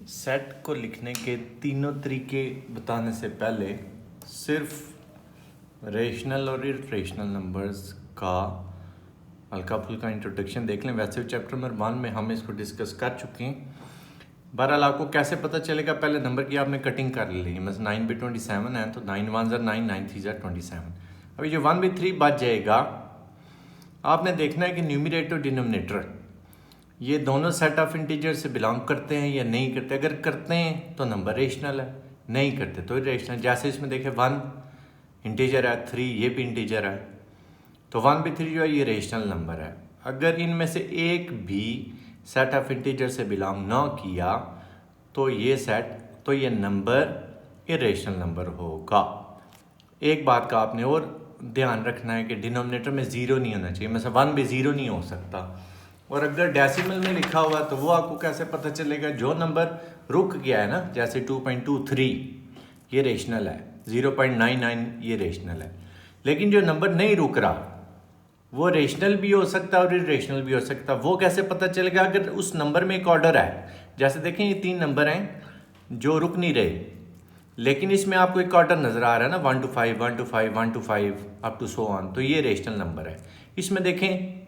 Set को लिखने के तीनों तरीके बताने से पहले सिर्फ रेशनल और इरेशनल नंबर्स का हल्का फुल्का इंट्रोडक्शन देख लें। वैसे चैप्टर नंबर 1 में हम इसको डिस्कस कर चुके हैं। बहरहाल आपको कैसे पता चलेगा, पहले नंबर की आपने कटिंग कर ली है। बस 9 by 27 है तो 9 1 9 9 3 27। अभी जो 1 by 3 बच जाएगा, आपने देखना है कि न्यूमरेटर और डिनोमिनेटर ये दोनों सेट ऑफ इंटीजर से बिलोंग करते हैं या नहीं करते। अगर करते हैं तो नंबर रेशनल है, नहीं करते तो इरेशनल। जैसे इसमें देखें 1 इंटीजर है, 3 ये भी इंटीजर है, तो 1 by 3 जो है ये रेशनल नंबर है। अगर इनमें से एक भी सेट ऑफ इंटीजर से बिलोंग ना किया तो ये नंबर इरेशनल नंबर होगा। एक बात का आपने और ध्यान रखना है कि डिनोमिनेटर में ज़ीरो नहीं होना चाहिए। मतलब 1 भी ज़ीरो नहीं हो सकता। और अगर डेसिमल में लिखा हुआ तो वो आपको कैसे पता चलेगा? जो नंबर रुक गया है ना, जैसे 2.23 ये रेशनल है, 0.99 ये रेशनल है। लेकिन जो नंबर नहीं रुक रहा वो रेशनल भी हो सकता है और इरेशनल भी हो सकता है। वो कैसे पता चलेगा? अगर उस नंबर में एक ऑर्डर है, जैसे देखें ये 3 नंबर हैं जो रुक नहीं रहे, लेकिन इसमें आपको एक ऑर्डर नज़र आ रहा है ना, 1 to 5 1 to 5 1 to 5 up to so on, तो ये रेशनल नंबर है। इसमें देखें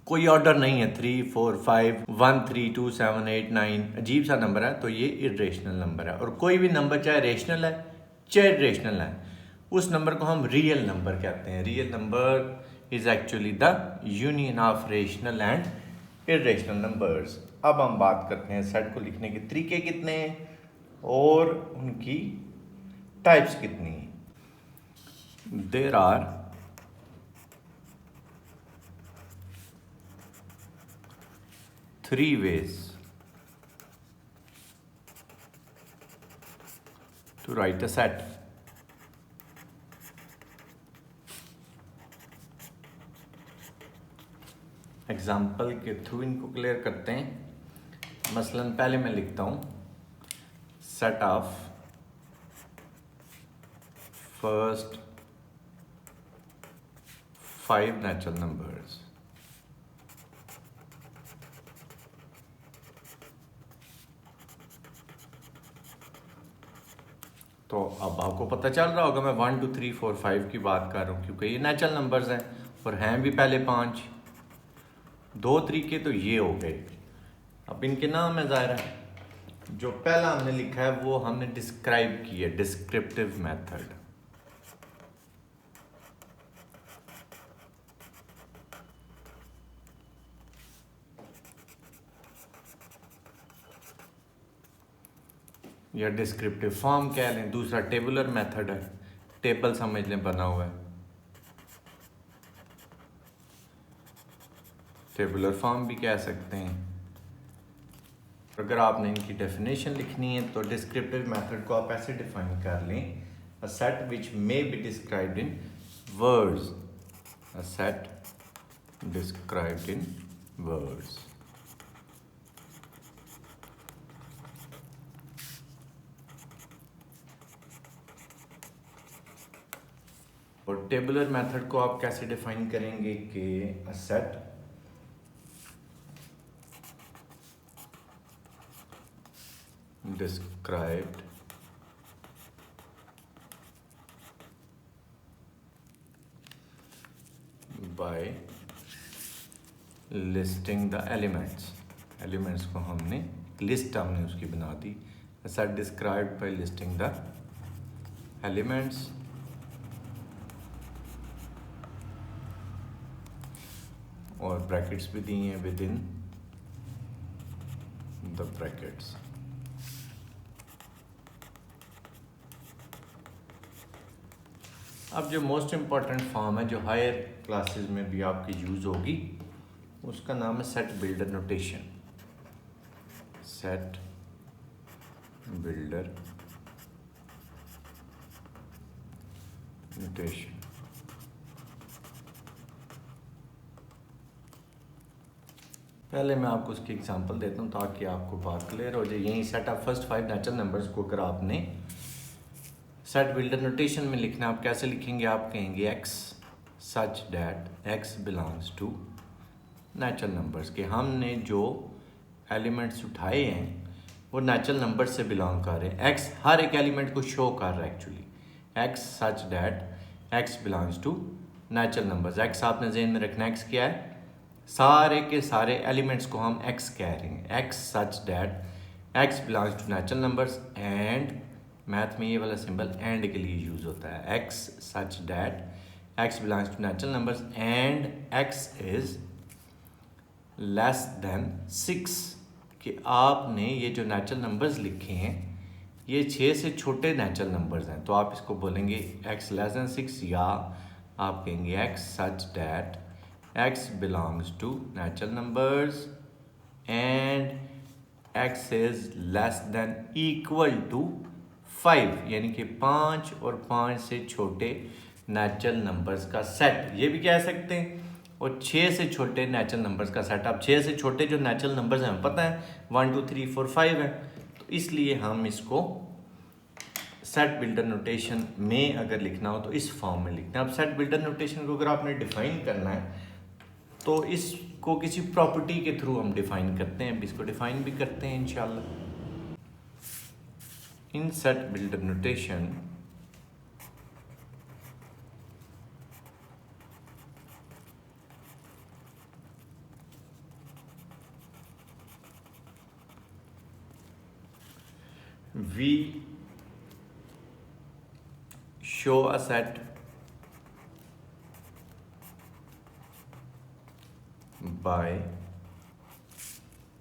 कोई ऑर्डर नहीं है, 3 4 5 1 3 2 7 8 9, अजीब सा नंबर है, तो ये इरेशनल नंबर है। और कोई भी नंबर चाहे रेशनल है चाहे इरेशनल है, उस नंबर को हम रियल नंबर कहते हैं। Real number is actually the union of rational and irrational numbers. अब हम बात करते हैं सेट को लिखने के तरीके कितने हैं और उनकी टाइप्स कितनी हैं। There are 3 ways to write a set. Example के थ्रू इनको क्लियर करते हैं। मसलन पहले मैं लिखता हूँ set of first 5 natural numbers. तो अब आपको पता चल रहा होगा मैं 1 2 3 4 5 की बात कर रहा हूँ, क्योंकि ये नेचुरल नंबर्स हैं और हैं भी पहले 5। 2 तरीके तो ये हो गए। अब इनके नाम है ज़ाहिर है। जो पहला हमने लिखा है वो हमने डिस्क्राइब किया, डिस्क्रिप्टिव मेथड। या डिस्क्रिप्टिव फॉर्म कह लें। दूसरा टेबुलर मेथड है, टेबल समझ लें बना हुआ है, टेबुलर फॉर्म भी कह सकते हैं। अगर आपने इनकी डेफिनेशन लिखनी है तो डिस्क्रिप्टिव मेथड को आप ऐसे डिफाइन कर लें, a set which may be described in words. A set described in words. और टेबुलर मेथड को आप कैसे डिफाइन करेंगे कि a set described by listing the elements। Elements को हमने लिस्ट हमने उसकी बना दी। A set described by listing the elements और ब्रैकेट्स भी दिए हैं विद इन द ब्रैकेट्स। अब जो मोस्ट इम्पॉर्टेंट फॉर्म है जो हायर क्लासेस में भी आपकी यूज़ होगी, उसका नाम है set builder notation. Set builder notation. पहले मैं आपको उसकी एग्जांपल देता हूँ ताकि आपको बात क्लियर हो जाए। यही set of first 5 natural numbers को अगर आपने सेट बिल्डर नोटेशन में लिखना, आप कैसे लिखेंगे? आप कहेंगे x such that x belongs to natural numbers, के हमने जो एलिमेंट्स उठाए हैं वो नेचुरल नंबर से बिलोंग कर रहे हैं। एक्स हर एक एलिमेंट को शो कर रहा है actually, x such that x belongs to natural numbers. X आपने ज़हन में रखना, एक्स क्या है, सारे के सारे एलिमेंट्स को हम एक्स कह रहे हैं। X such that x belongs to natural numbers and math में ये वाला सिंबल एंड के लिए यूज़ होता है। X such that x belongs to natural numbers and x is less than 6, कि आपने ये जो नेचुरल नंबर्स लिखे हैं ये 6 से छोटे नेचुरल नंबर्स हैं, तो आप इसको बोलेंगे एक्स लेस देन 6, या आप कहेंगे x such that x belongs to natural numbers and x is less than equal to 5, यानी कि 5 और 5 से छोटे नेचुरल नंबर्स का सेट, ये भी कह सकते हैं, और 6 से छोटे नेचुरल नंबर्स का सेट। अब 6 से छोटे जो नेचुरल नंबर्स हैं हमें पता है 1 2 3 4 5 है, तो इसलिए हम इसको सेट बिल्डर नोटेशन में अगर लिखना हो तो इस फॉर्म में लिखना है। अब सेट बिल्डर नोटेशन को अगर आपने डिफाइन करना है तो इसको किसी प्रॉपर्टी के थ्रू हम डिफाइन करते हैं, इसको डिफाइन भी करते हैं इंशाल्लाह। इन set builder notation we show a set by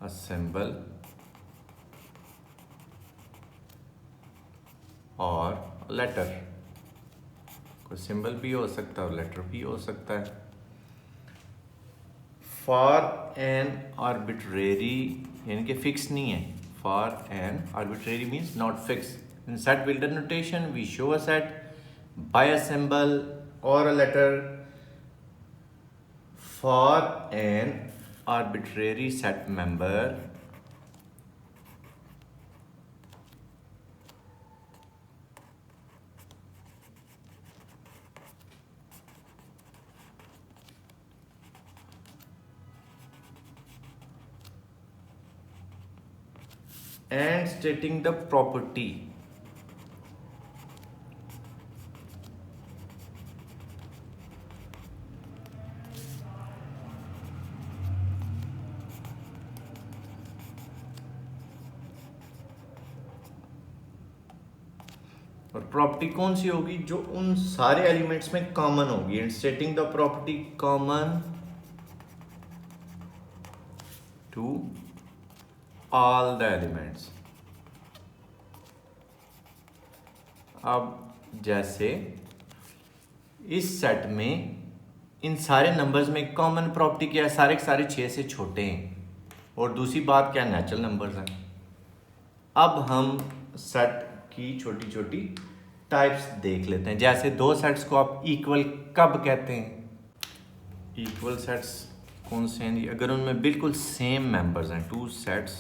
a symbol और लेटर। कोई सिंबल भी हो सकता है और लेटर भी हो सकता है। फॉर एन आर्बिट्रेरी, यानी कि फिक्स नहीं है, for an arbitrary means not fix. In set builder notation we show a set by a symbol और a letter for an arbitrary set member and stating the property और property कौन सी होगी, जो उन सारे एलिमेंट्स में कॉमन होगी। And stating the property common to all the elements. अब जैसे इस सेट में इन सारे नंबर्स में कॉमन प्रॉपर्टी क्या है, सारे के सारे 6 से छोटे हैं, और दूसरी बात क्या है, नेचुरल नंबर्स हैं। अब हम सेट की छोटी छोटी टाइप्स देख लेते हैं। जैसे दो सेट्स को आप इक्वल कब कहते हैं, इक्वल सेट्स कौन से हैं, अगर उनमें बिल्कुल सेम मेंबर्स हैं। Two sets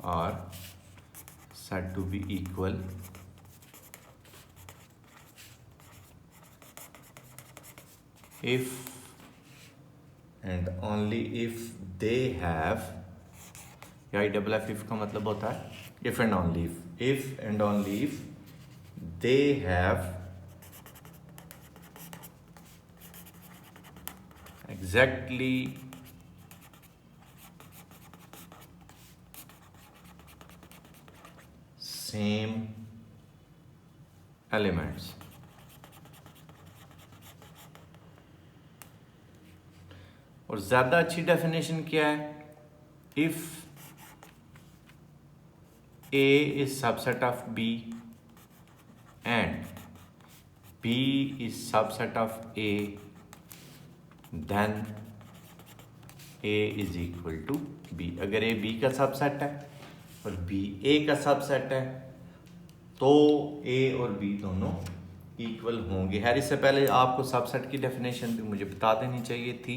are said to be equal if and only if they have, या if का मतलब होता है if and only if and only if they have exactly same elements। और ज्यादा अच्छी डेफिनेशन क्या है, if A is subset of B and B is subset of A, then A is equal to B। अगर A B का subset है और B A का सबसेट है तो A और B दोनों इक्वल होंगे। खैर इससे पहले आपको सबसेट की डेफिनेशन भी मुझे बता देनी चाहिए थी,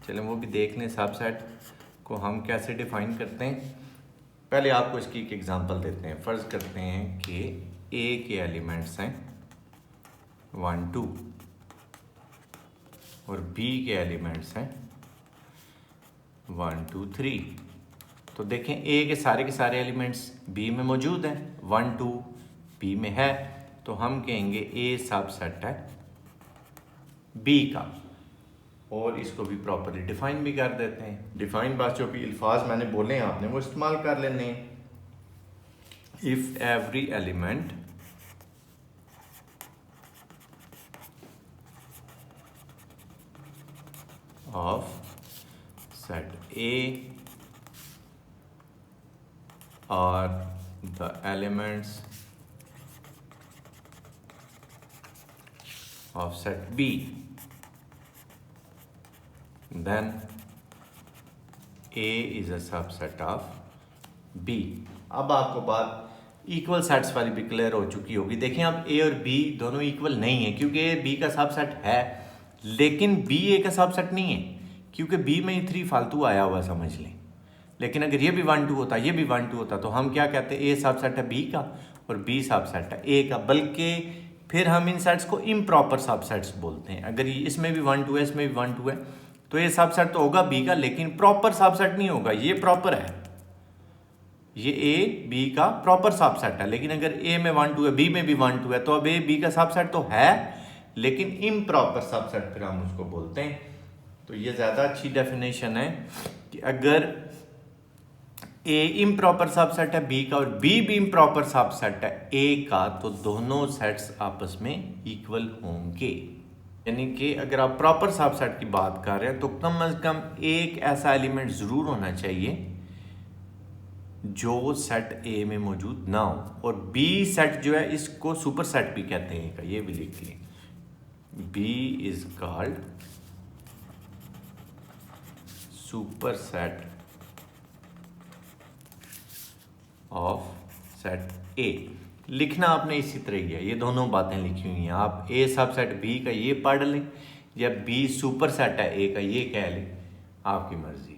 चलें वो भी देख लें सबसेट को हम कैसे डिफाइन करते हैं। पहले आपको इसकी एक एग्जांपल देते हैं। फ़र्ज़ करते हैं कि A के एलिमेंट्स हैं 1 2 और B के एलिमेंट्स हैं 1 2 3। तो देखें ए के सारे एलिमेंट्स बी में मौजूद हैं, 1 2 बी में है, तो हम कहेंगे ए सबसेट है बी का। और इसको भी प्रॉपरली डिफाइन भी कर देते हैं। डिफाइन बात जो भी अल्फाज मैंने बोले हैं आपने वो इस्तेमाल कर लेने हैं। If every element of set A are the elements of set B then A is a subset of B। अब आपको बात इक्वल सेट्स वाली भी क्लियर हो चुकी होगी। देखें अब A और B दोनों इक्वल नहीं है, क्योंकि A B का सबसेट है लेकिन B A का सबसेट नहीं है, क्योंकि B में ही 3 फालतू आया हुआ समझ लें। लेकिन अगर ये भी 1 2 होता, ये भी 1 2 होता, तो हम क्या कहते हैं, A सबसेट है B का और B सबसेट है A का। बल्कि फिर हम इन सेट्स को इम्प्रॉपर सबसेट्स बोलते हैं। अगर इसमें भी 1 2 है, इसमें भी 1 2 है, तो ये सबसेट तो होगा बी का, लेकिन प्रॉपर सबसेट नहीं होगा। ये प्रॉपर है, ये ए बी का प्रॉपर सबसेट है। लेकिन अगर ए में 1 2 है, बी में भी 1 2 है, तो अब ए बी का सबसेट तो है लेकिन इम्प्रॉपर सबसेट फिर हम उसको बोलते हैं। तो ये ज्यादा अच्छी डेफिनेशन है कि अगर ए इम्प्रॉपर सबसेट है बी का और बी भी इम्प्रॉपर सबसेट है ए का, तो दोनों सेट्स आपस में इक्वल होंगे। यानी कि अगर आप प्रॉपर सबसेट की बात कर रहे हैं तो कम से कम एक ऐसा एलिमेंट जरूर होना चाहिए जो सेट ए में मौजूद ना हो। और बी सेट जो है इसको सुपर सेट भी कहते हैं, ये भी लिख लें, B is called superset of set A. लिखना आपने इसी तरह ही है, ये दोनों बातें लिखी हुई हैं। आप ए सबसेट बी का ये पढ़ लें या बी सुपर सेट है ए का ये कह लें, आपकी मर्जी।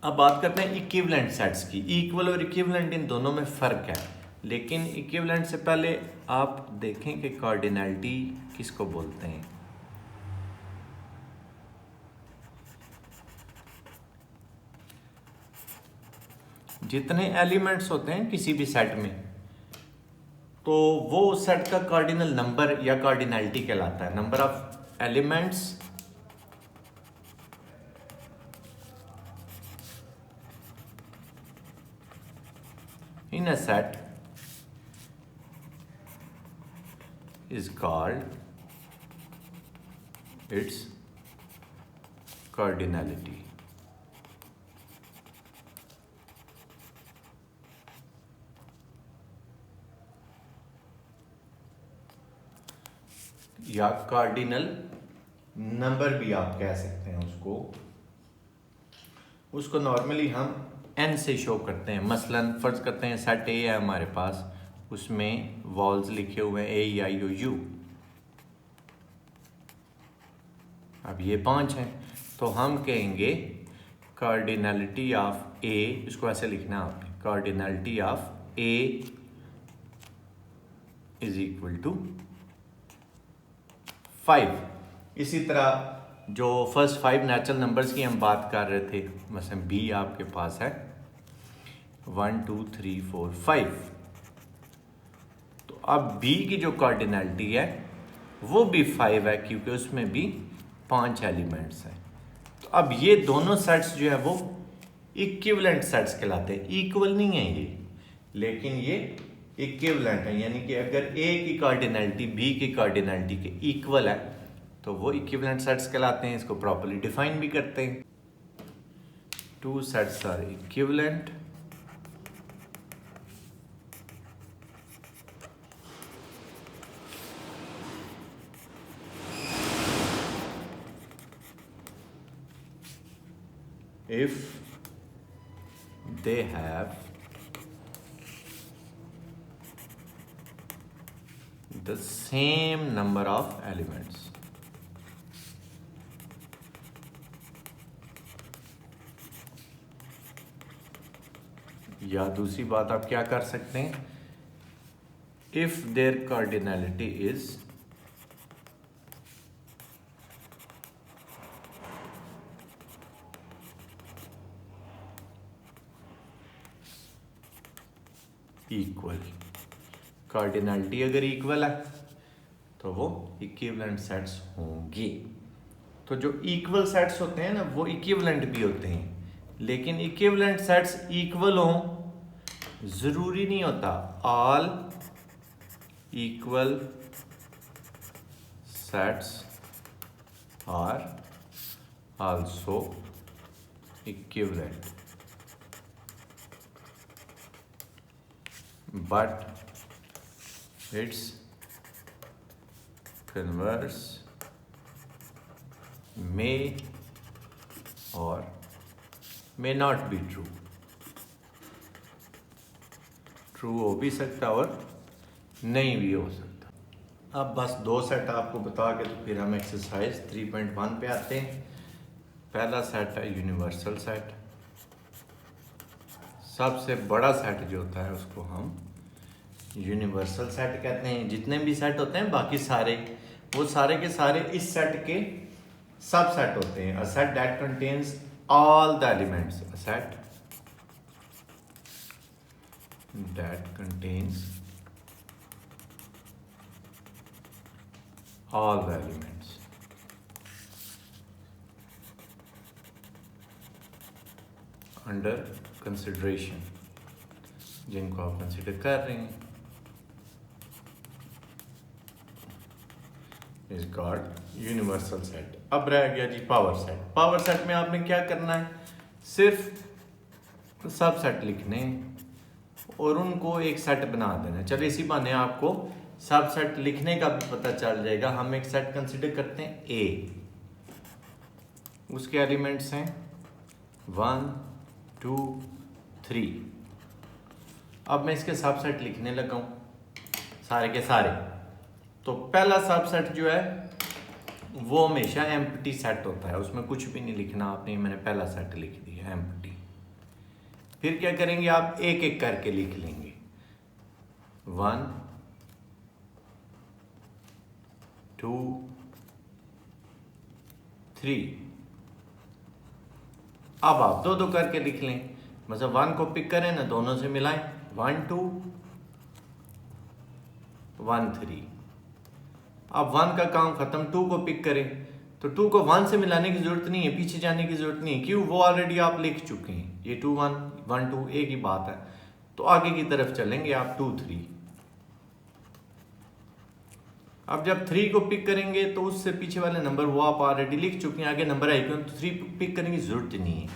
अब बात करते हैं इक्विवेलेंट सेट्स की। इक्वल और इक्विवेलेंट इन दोनों में फ़र्क है, लेकिन इक्विवेलेंट से पहले आप देखें कि कार्डिनैलिटी किसको बोलते हैं। जितने एलिमेंट्स होते हैं किसी भी सेट में, तो वो उस सेट का कार्डिनल नंबर या कार्डिनैलिटी कहलाता है। Number of elements in a set is called its cardinality। या कार्डिनल नंबर भी आप कह सकते हैं उसको नॉर्मली हम n से शो करते हैं। मसलन फर्ज करते हैं सेट ए है हमारे पास, उसमें वॉल्स लिखे हुए हैं ए आई ओ यू। अब ये 5 हैं, तो हम कहेंगे कार्डिनैलिटी ऑफ ए, इसको ऐसे लिखना है आपने, cardinality of A is equal to 5। इसी तरह जो फर्स्ट 5 नेचुरल नंबर्स की हम बात कर रहे थे, मसलन बी आपके पास है 1 2 3 4 5, तो अब बी की जो कार्डिनैलिटी है वो भी 5 है, क्योंकि उसमें भी 5 एलिमेंट्स हैं। तो अब ये दोनों सेट्स जो है वो इक्विवेलेंट सेट्स कहलाते हैं। इक्वल नहीं है ये, लेकिन ये इक्विवेलेंट है, यानी कि अगर ए की कार्डिनैलिटी बी की कार्डिनैलिटी के इक्वल है तो वो इक्विवेलेंट सेट्स कहलाते हैं। इसको प्रॉपर्ली डिफाइन भी करते हैं। 2 sets are equivalent if they have the same number of elements। या दूसरी बात आप क्या कर सकते हैं, if their cardinality is equal. Cardinality अगर इक्वल है तो वो इक्विवेलेंट सेट्स होंगे। तो जो इक्वल सेट्स होते हैं ना वो इक्विवेलेंट भी होते हैं, लेकिन इक्विवेलेंट सेट्स इक्वल हों जरूरी नहीं होता। All equal sets are also equivalent, but its converse may or may not be true। True हो भी सकता और नहीं भी हो सकता। अब बस दो सेट आपको बता के तो फिर हम एक्सरसाइज 3.1 पे आते हैं। पहला सेट है यूनिवर्सल सेट। सबसे बड़ा सेट जो होता है उसको हम यूनिवर्सल सेट कहते हैं। जितने भी सेट होते हैं बाकी सारे वो सारे के सारे इस सेट के सब सेट होते हैं। A set that contains all the elements, a set that contains all the elements under consideration, जिनको आप कंसिडर कर रहे हैं, इज कॉल्ड यूनिवर्सल सेट। अब रह गया जी पावर सेट। पावर सेट में आपने क्या करना है, सिर्फ सब सेट लिखने और उनको एक सेट बना देना। चलो इसी बहाने आपको सब सेट लिखने का भी पता चल जाएगा। हम एक सेट कंसिडर करते हैं ए, उसके एलिमेंट्स हैं 1 2 3। अब मैं इसके सब सेट लिखने लगा हूं सारे के सारे। तो पहला सब सेट जो है वो हमेशा एम्प्टी सेट होता है, उसमें कुछ भी नहीं लिखना आपने। मैंने पहला सेट लिख दिया एम्प्टी। फिर क्या करेंगे आप एक एक करके लिख लेंगे 1 2 3। अब आप दो दो करके लिख लें। मतलब 1 को पिक करें ना, दोनों से मिलाएं 1 2 1 3। अब 1 का काम खत्म, 2 को पिक करें तो 2 को 1 से मिलाने की जरूरत नहीं है, पीछे जाने की जरूरत नहीं है। क्यों, वो ऑलरेडी आप लिख चुके हैं। ये 2 1 1 2 एक ही बात है। तो आगे की तरफ चलेंगे आप 2 3। अब जब 3 को पिक करेंगे तो उससे पीछे वाले नंबर वो आप ऑलरेडी लिख चुके हैं, आगे नंबर आएगा तो 3 पिक करने की जरूरत नहीं है।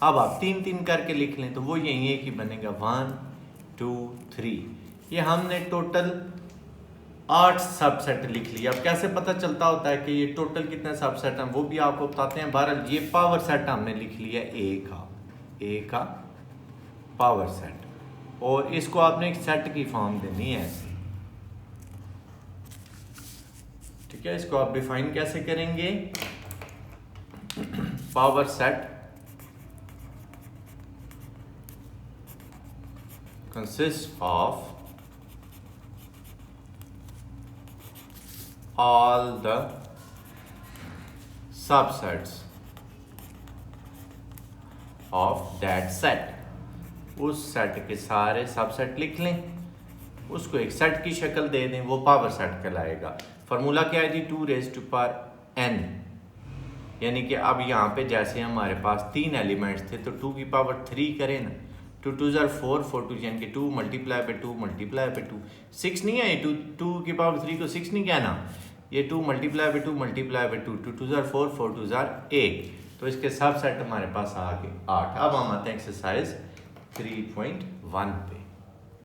अब आप 3 3 करके लिख लें तो वो यही एक ही बनेगा 1 2 3। ये हमने टोटल 8 सबसेट लिख लिया। अब कैसे पता चलता होता है कि ये टोटल कितने सबसेट हैं वो भी आपको बताते हैं। बहरहाल ये पावर सेट हमने लिख लिया ए का पावर सेट, और इसको आपने एक सेट की फॉर्म देनी है ऐसे। ठीक है, इसको आप डिफाइन कैसे करेंगे, power set consists of all the subsets of that set। उस सेट के सारे सबसेट लिख लें, उसको एक सेट की शक्ल दे दें, वो पावर सेट कहलाएगा। फार्मूला क्या है जी, 2 raised to power n। यानी कि अब यहाँ पे जैसे हमारे पास 3 एलिमेंट्स थे तो 2 की पावर 3 करें ना, 2 2s are 4 4 2 यानी कि 2 मल्टीप्लाई पे 2 मल्टीप्लाई पे 2 6 नहीं है। 2 की पावर 3 को 6 नहीं कहना, ये 2 मल्टीप्लाई पे 2 मल्टीप्लाई पे 2 2 2s are 4 4 2s are 8। तो इसके सब सेट हमारे पास आ गए 8। अब हम आते हैं एक्सरसाइज 3.1 पे।